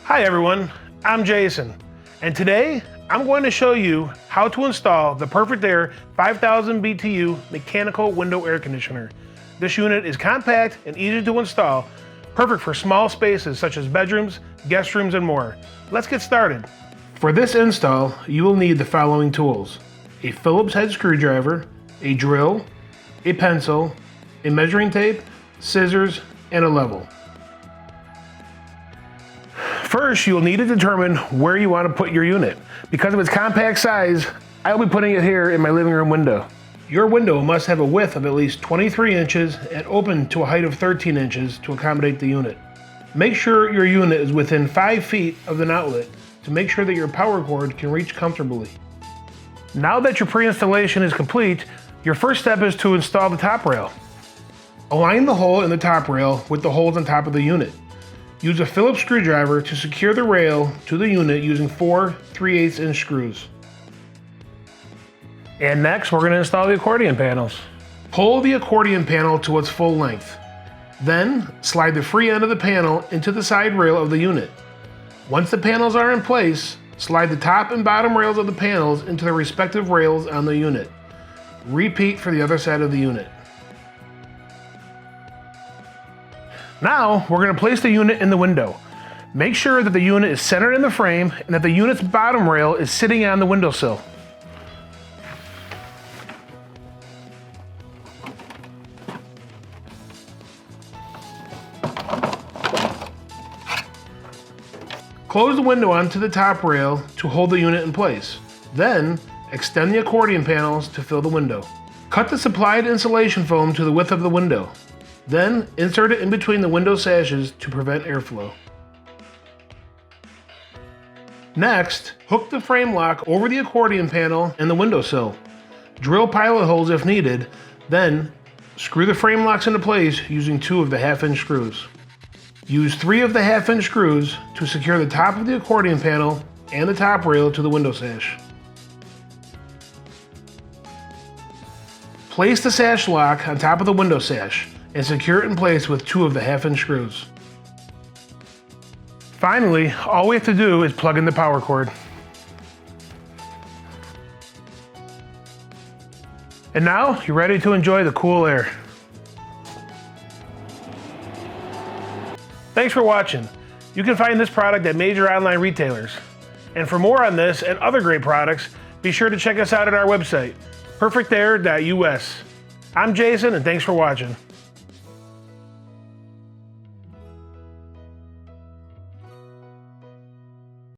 Hi everyone, I'm Jason, and today I'm going to show you how to install the Perfect Aire 5000 BTU mechanical window air conditioner. This unit is compact and easy to install, perfect for small spaces such as bedrooms, guest rooms, and more. Let's get started. For this install, you will need the following tools: a Phillips head screwdriver, a drill, a pencil, a measuring tape, scissors, and a level. First, you will need to determine where you want to put your unit. Because of its compact size, I will be putting it here in my living room window. Your window must have a width of at least 23 inches and open to a height of 13 inches to accommodate the unit. Make sure your unit is within 5 feet of an outlet to make sure that your power cord can reach comfortably. Now that your pre-installation is complete, your first step is to install the top rail. Align the hole in the top rail with the holes on top of the unit. Use a Phillips screwdriver to secure the rail to the unit using 4 3/8 inch screws. And next, we're going to install the accordion panels. Pull the accordion panel to its full length. Then, slide the free end of the panel into the side rail of the unit. Once the panels are in place, slide the top and bottom rails of the panels into the respective rails on the unit. Repeat for the other side of the unit. Now, we're going to place the unit in the window. Make sure that the unit is centered in the frame and that the unit's bottom rail is sitting on the windowsill. Close the window onto the top rail to hold the unit in place. Then, extend the accordion panels to fill the window. Cut the supplied insulation foam to the width of the window. Then, insert it in between the window sashes to prevent airflow. Next, hook the frame lock over the accordion panel and the windowsill. Drill pilot holes if needed, then screw the frame locks into place using 2 of the 1/2 inch screws. Use 3 of the 1/2 inch screws to secure the top of the accordion panel and the top rail to the window sash. Place the sash lock on top of the window sash and secure it in place with 2 of the 1/2 inch screws. Finally, all we have to do is plug in the power cord. And now you're ready to enjoy the cool air. Thanks for watching. You can find this product at major online retailers. And for more on this and other great products, be sure to check us out at our website, perfectaire.us. I'm Jason, and thanks for watching.